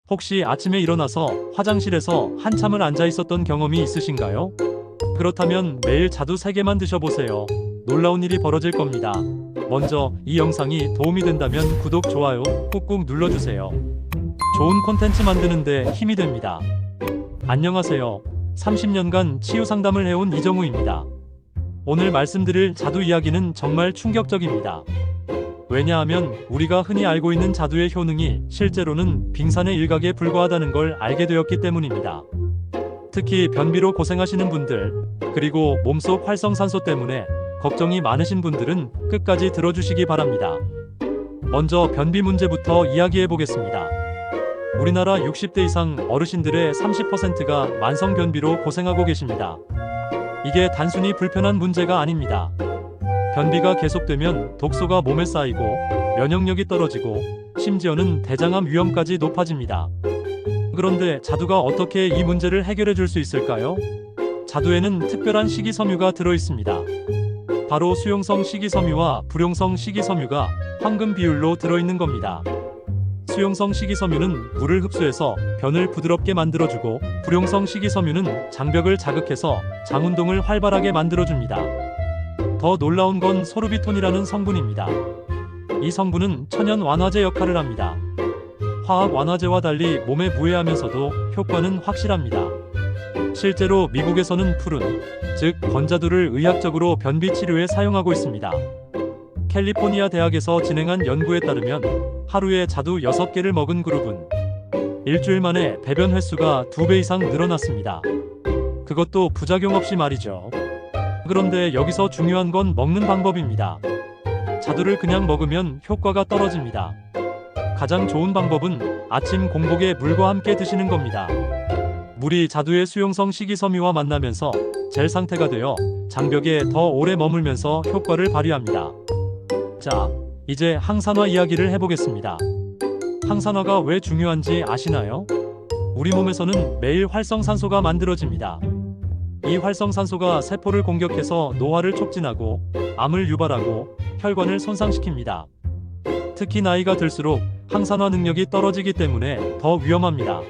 혹시 아침에 일어나서 화장실에서 한참을 앉아 있었던 경험이 있으신가요? 그렇다면 매일 자두 3개만 드셔보세요. 놀라운 일이 벌어질 겁니다. 먼저 이 영상이 도움이 된다면 구독, 좋아요 꾹꾹 눌러주세요. 좋은 콘텐츠 만드는데 힘이 됩니다. 안녕하세요. 30년간 치유 상담을 해온 이정우입니다. 오늘 말씀드릴 자두 이야기는 정말 충격적입니다. 왜냐하면 우리가 흔히 알고 있는 자두의 효능이 실제로는 빙산의 일각에 불과하다는 걸 알게 되었기 때문입니다. 특히 변비로 고생하시는 분들, 그리고 몸속 활성산소 때문에 걱정이 많으신 분들은 끝까지 들어주시기 바랍니다. 먼저 변비 문제부터 이야기해 보겠습니다. 우리나라 60대 이상 어르신들의 30%가 만성 변비로 고생하고 계십니다. 이게 단순히 불편한 문제가 아닙니다. 변비가 계속되면 독소가 몸에 쌓이고 면역력이 떨어지고 심지어는 대장암 위험까지 높아집니다. 그런데 자두가 어떻게 이 문제를 해결해 줄 수 있을까요? 자두에는 특별한 식이섬유가 들어 있습니다. 바로 수용성 식이섬유와 불용성 식이섬유가 황금 비율로 들어 있는 겁니다. 수용성 식이섬유는 물을 흡수해서 변을 부드럽게 만들어주고, 불용성 식이섬유는 장벽을 자극해서 장 운동을 활발하게 만들어줍니다. 더 놀라운 건 소르비톤이라는 성분입니다. 이 성분은 천연 완화제 역할을 합니다. 화학 완화제와 달리 몸에 무해하면서도 효과는 확실합니다. 실제로 미국에서는 푸른, 즉 건자두를 의학적으로 변비 치료에 사용하고 있습니다. 캘리포니아 대학에서 진행한 연구에 따르면 하루에 자두 6개를 먹은 그룹은 일주일 만에 배변 횟수가 2배 이상 늘어났습니다. 그것도 부작용 없이 말이죠. 그런데 여기서 중요한 건 먹는 방법입니다. 자두를 그냥 먹으면 효과가 떨어집니다. 가장 좋은 방법은 아침 공복에 물과 함께 드시는 겁니다. 물이 자두의 수용성 식이섬유와 만나면서 젤 상태가 되어 장벽에 더 오래 머물면서 효과를 발휘합니다. 자, 이제 항산화 이야기를 해보겠습니다. 항산화가 왜 중요한지 아시나요? 우리 몸에서는 매일 활성산소가 만들어집니다. 이 활성산소가 세포를 공격해서 노화를 촉진하고 암을 유발하고 혈관을 손상시킵니다. 특히 나이가 들수록 항산화 능력이 떨어지기 때문에 더 위험합니다.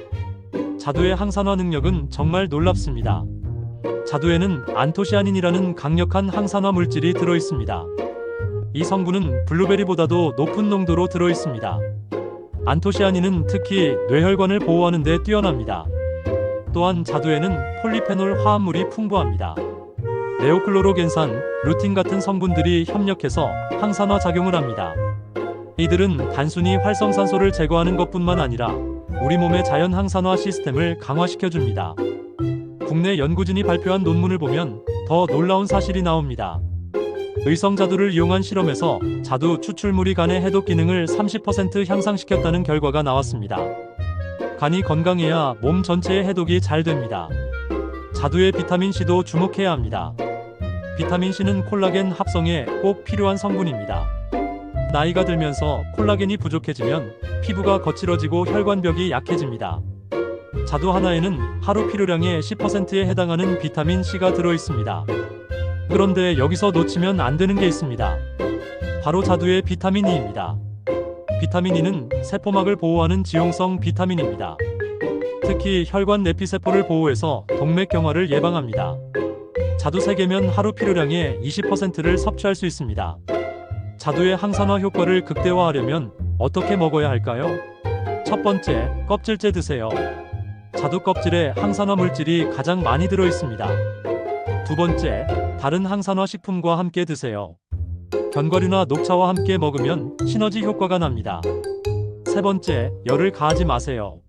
자두의 항산화 능력은 정말 놀랍습니다. 자두에는 안토시아닌이라는 강력한 항산화 물질이 들어 있습니다. 이 성분은 블루베리보다도 높은 농도로 들어 있습니다. 안토시아닌은 특히 뇌혈관을 보호하는 데 뛰어납니다. 또한 자두에는 폴리페놀 화합물이 풍부합니다. 네오클로로겐산, 루틴 같은 성분들이 협력해서 항산화 작용을 합니다. 이들은 단순히 활성산소를 제거하는 것뿐만 아니라 우리 몸의 자연 항산화 시스템을 강화시켜줍니다. 국내 연구진이 발표한 논문을 보면 더 놀라운 사실이 나옵니다. 의성자두를 이용한 실험에서 자두 추출물이 간의 해독 기능을 30% 향상시켰다는 결과가 나왔습니다. 간이 건강해야 몸 전체의 해독이 잘 됩니다. 자두의 비타민C도 주목해야 합니다. 비타민C는 콜라겐 합성에 꼭 필요한 성분입니다. 나이가 들면서 콜라겐이 부족해지면 피부가 거칠어지고 혈관벽이 약해집니다. 자두 하나에는 하루 필요량의 10%에 해당하는 비타민C가 들어 있습니다. 그런데 여기서 놓치면 안 되는 게 있습니다. 바로 자두의 비타민 E입니다. 비타민 E는 세포막을 보호하는 지용성 비타민입니다. 특히 혈관 내피세포를 보호해서 동맥경화를 예방합니다. 자두 3개면 하루 필요량의 20%를 섭취할 수 있습니다. 자두의 항산화 효과를 극대화하려면 어떻게 먹어야 할까요? 첫 번째, 껍질째 드세요. 자두 껍질에 항산화 물질이 가장 많이 들어 있습니다. 두 번째, 다른 항산화 식품과 함께 드세요. 견과류나 녹차와 함께 먹으면 시너지 효과가 납니다. 세 번째, 열을 가하지 마세요.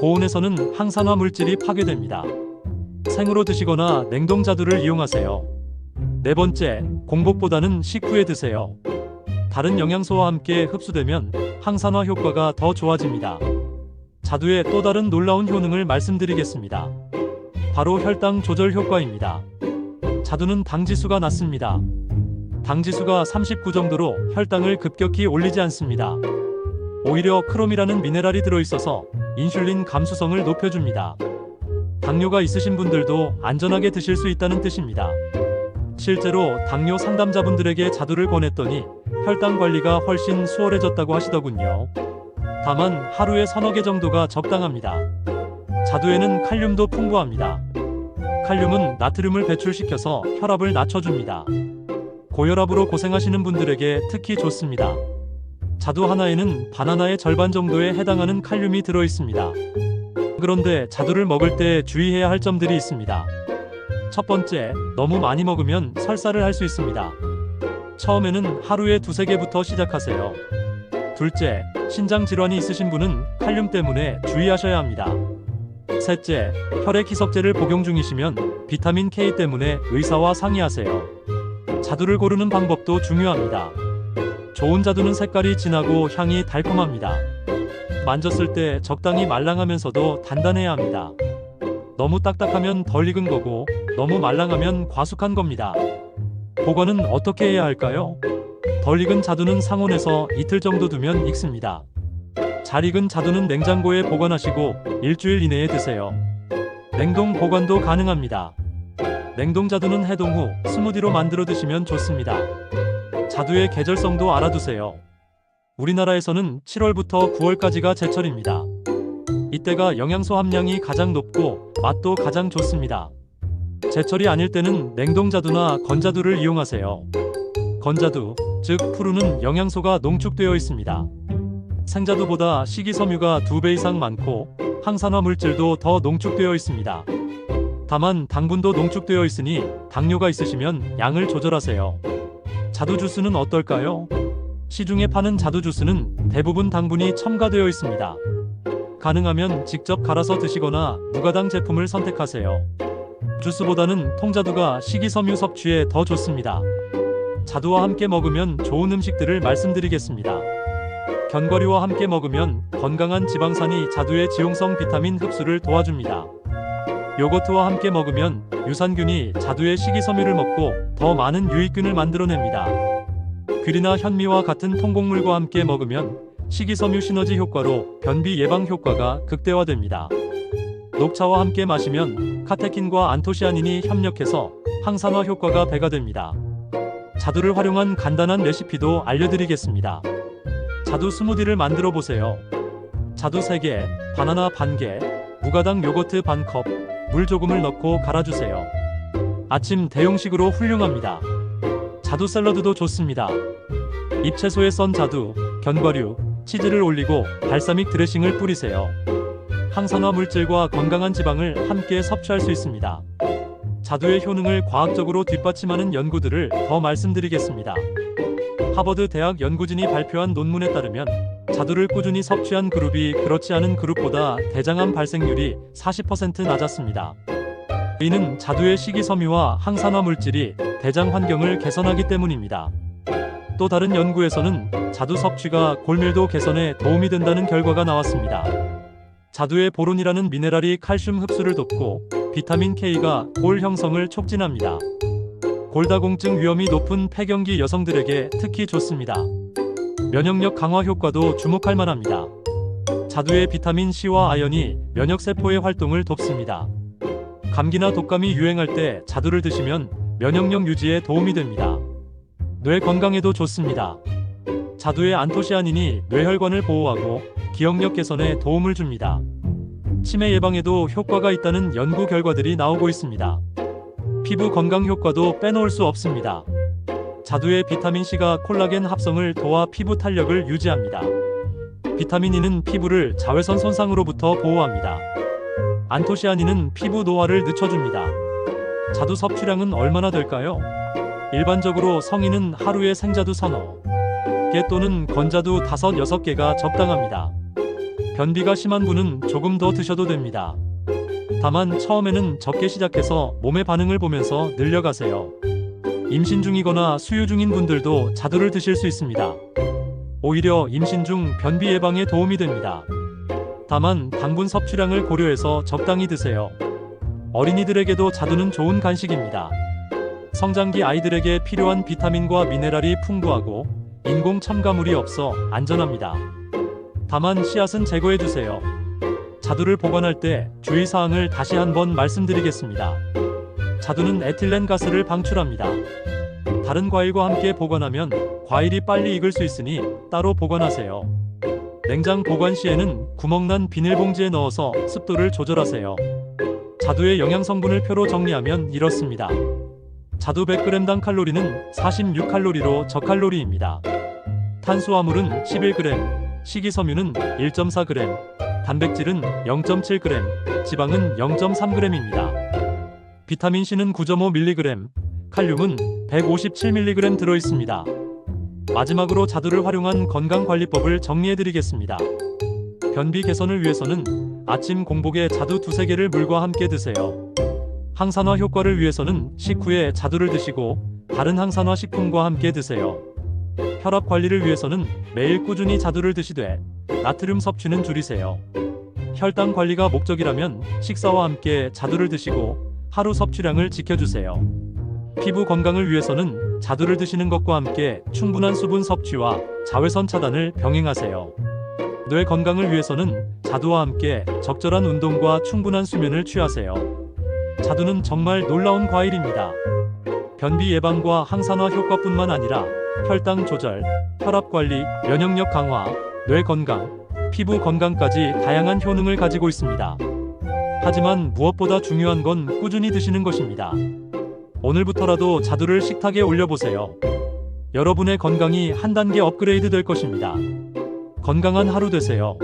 고온에서는 항산화 물질이 파괴됩니다. 생으로 드시거나 냉동 자두를 이용하세요. 네 번째, 공복보다는 식후에 드세요. 다른 영양소와 함께 흡수되면 항산화 효과가 더 좋아집니다. 자두의 또 다른 놀라운 효능을 말씀드리겠습니다. 바로 혈당 조절 효과입니다. 자두는 당지수가 낮습니다. 당지수가 39 정도로 혈당을 급격히 올리지 않습니다. 오히려 크롬이라는 미네랄이 들어있어서 인슐린 감수성을 높여줍니다. 당뇨가 있으신 분들도 안전하게 드실 수 있다는 뜻입니다. 실제로 당뇨 상담자분들에게 자두를 권했더니 혈당 관리가 훨씬 수월해졌다고 하시더군요. 다만 하루에 서너 개 정도가 적당합니다. 자두에는 칼륨도 풍부합니다. 칼륨은 나트륨을 배출시켜서 혈압을 낮춰줍니다. 고혈압으로 고생하시는 분들에게 특히 좋습니다. 자두 하나에는 바나나의 절반 정도에 해당하는 칼륨이 들어있습니다. 그런데 자두를 먹을 때 주의해야 할 점들이 있습니다. 첫 번째, 너무 많이 먹으면 설사를 할 수 있습니다. 처음에는 하루에 두세 개부터 시작하세요. 둘째, 신장 질환이 있으신 분은 칼륨 때문에 주의하셔야 합니다. 셋째, 혈액 희석제를 복용 중이시면 비타민 K 때문에 의사와 상의하세요. 자두를 고르는 방법도 중요합니다. 좋은 자두는 색깔이 진하고 향이 달콤합니다. 만졌을 때 적당히 말랑하면서도 단단해야 합니다. 너무 딱딱하면 덜 익은 거고 너무 말랑하면 과숙한 겁니다. 보관은 어떻게 해야 할까요? 덜 익은 자두는 상온에서 이틀 정도 두면 익습니다. 잘 익은 자두는 냉장고에 보관하시고 일주일 이내에 드세요. 냉동 보관도 가능합니다. 냉동 자두는 해동 후 스무디로 만들어 드시면 좋습니다. 자두의 계절성도 알아두세요. 우리나라에서는 7월부터 9월까지가 제철입니다. 이때가 영양소 함량이 가장 높고 맛도 가장 좋습니다. 제철이 아닐 때는 냉동자두나 건자두를 이용하세요. 건자두, 즉 푸르는 영양소가 농축되어 있습니다. 생자두보다 식이섬유가 2배 이상 많고 항산화 물질도 더 농축되어 있습니다. 다만 당분도 농축되어 있으니 당뇨가 있으시면 양을 조절하세요. 자두 주스는 어떨까요? 시중에 파는 자두 주스는 대부분 당분이 첨가되어 있습니다. 가능하면 직접 갈아서 드시거나 무가당 제품을 선택하세요. 주스보다는 통자두가 식이섬유 섭취에 더 좋습니다. 자두와 함께 먹으면 좋은 음식들을 말씀드리겠습니다. 견과류와 함께 먹으면 건강한 지방산이 자두의 지용성 비타민 흡수를 도와줍니다. 요거트와 함께 먹으면 유산균이 자두의 식이섬유를 먹고 더 많은 유익균을 만들어냅니다. 귤이나 현미와 같은 통곡물과 함께 먹으면 식이섬유 시너지 효과로 변비 예방 효과가 극대화됩니다. 녹차와 함께 마시면 카테킨과 안토시아닌이 협력해서 항산화 효과가 배가 됩니다. 자두를 활용한 간단한 레시피도 알려드리겠습니다. 자두 스무디를 만들어 보세요. 자두 3개, 바나나 반개, 무가당 요거트 반컵, 물 조금을 넣고 갈아주세요. 아침 대용식으로 훌륭합니다. 자두 샐러드도 좋습니다. 잎채소에 썬 자두, 견과류, 치즈를 올리고 발사믹 드레싱을 뿌리세요. 항산화 물질과 건강한 지방을 함께 섭취할 수 있습니다. 자두의 효능을 과학적으로 뒷받침하는 연구들을 더 말씀드리겠습니다. 하버드 대학 연구진이 발표한 논문에 따르면 자두를 꾸준히 섭취한 그룹이 그렇지 않은 그룹보다 대장암 발생률이 40% 낮았습니다. 이는 자두의 식이섬유와 항산화 물질이 대장 환경을 개선하기 때문입니다. 또 다른 연구에서는 자두 섭취가 골밀도 개선에 도움이 된다는 결과가 나왔습니다. 자두의 보론이라는 미네랄이 칼슘 흡수를 돕고 비타민 K가 골 형성을 촉진합니다. 골다공증 위험이 높은 폐경기 여성들에게 특히 좋습니다. 면역력 강화 효과도 주목할 만합니다. 자두의 비타민 C와 아연이 면역세포의 활동을 돕습니다. 감기나 독감이 유행할 때 자두를 드시면 면역력 유지에 도움이 됩니다. 뇌 건강에도 좋습니다. 자두의 안토시아닌이 뇌혈관을 보호하고 기억력 개선에 도움을 줍니다. 치매 예방에도 효과가 있다는 연구 결과들이 나오고 있습니다. 피부 건강 효과도 빼놓을 수 없습니다. 자두의 비타민C가 콜라겐 합성을 도와 피부 탄력을 유지합니다. 비타민 E는 피부를 자외선 손상으로부터 보호합니다. 안토시아닌은 피부 노화를 늦춰줍니다. 자두 섭취량은 얼마나 될까요? 일반적으로 성인은 하루에 생자두 서너 개 또는 건자두 5, 6개가 적당합니다. 변비가 심한 분은 조금 더 드셔도 됩니다. 다만 처음에는 적게 시작해서 몸의 반응을 보면서 늘려가세요. 임신 중이거나 수유 중인 분들도 자두를 드실 수 있습니다. 오히려 임신 중 변비 예방에 도움이 됩니다. 다만 당분 섭취량을 고려해서 적당히 드세요. 어린이들에게도 자두는 좋은 간식입니다. 성장기 아이들에게 필요한 비타민과 미네랄이 풍부하고 인공 첨가물이 없어 안전합니다. 다만 씨앗은 제거해주세요. 자두를 보관할 때 주의사항을 다시 한번 말씀드리겠습니다. 자두는 에틸렌 가스를 방출합니다. 다른 과일과 함께 보관하면 과일이 빨리 익을 수 있으니 따로 보관하세요. 냉장 보관 시에는 구멍난 비닐봉지에 넣어서 습도를 조절하세요. 자두의 영양 성분을 표로 정리하면 이렇습니다. 자두 100g당 칼로리는 46칼로리로 저칼로리입니다. 탄수화물은 11g, 식이섬유는 1.4g, 단백질은 0.7g, 지방은 0.3g입니다. 비타민C는 9.5mg, 칼륨은 157mg 들어있습니다. 마지막으로 자두를 활용한 건강관리법을 정리해드리겠습니다. 변비 개선을 위해서는 아침 공복에 자두 2~3개를 물과 함께 드세요. 항산화 효과를 위해서는 식후에 자두를 드시고 다른 항산화 식품과 함께 드세요. 혈압 관리를 위해서는 매일 꾸준히 자두를 드시되 나트륨 섭취는 줄이세요. 혈당 관리가 목적이라면 식사와 함께 자두를 드시고 하루 섭취량을 지켜주세요. 피부 건강을 위해서는 자두를 드시는 것과 함께 충분한 수분 섭취와 자외선 차단을 병행하세요. 뇌 건강을 위해서는 자두와 함께 적절한 운동과 충분한 수면을 취하세요. 자두는 정말 놀라운 과일입니다. 변비 예방과 항산화 효과뿐만 아니라 혈당 조절, 혈압 관리, 면역력 강화, 뇌 건강, 피부 건강까지 다양한 효능을 가지고 있습니다. 하지만 무엇보다 중요한 건 꾸준히 드시는 것입니다. 오늘부터라도 자두를 식탁에 올려보세요. 여러분의 건강이 한 단계 업그레이드 될 것입니다. 건강한 하루 되세요.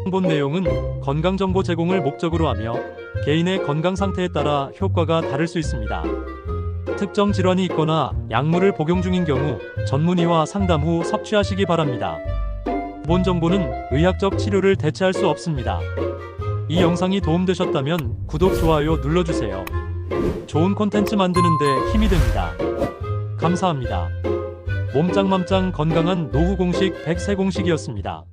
본 내용은 건강정보 제공을 목적으로 하며 개인의 건강 상태에 따라 효과가 다를 수 있습니다. 특정 질환이 있거나 약물을 복용 중인 경우 전문의와 상담 후 섭취하시기 바랍니다. 본 정보는 의학적 치료를 대체할 수 없습니다. 이 영상이 도움되셨다면 구독, 좋아요 눌러주세요. 좋은 콘텐츠 만드는데 힘이 됩니다. 감사합니다. 몸짱맘짱 건강한 노후 공식 100세 공식이었습니다.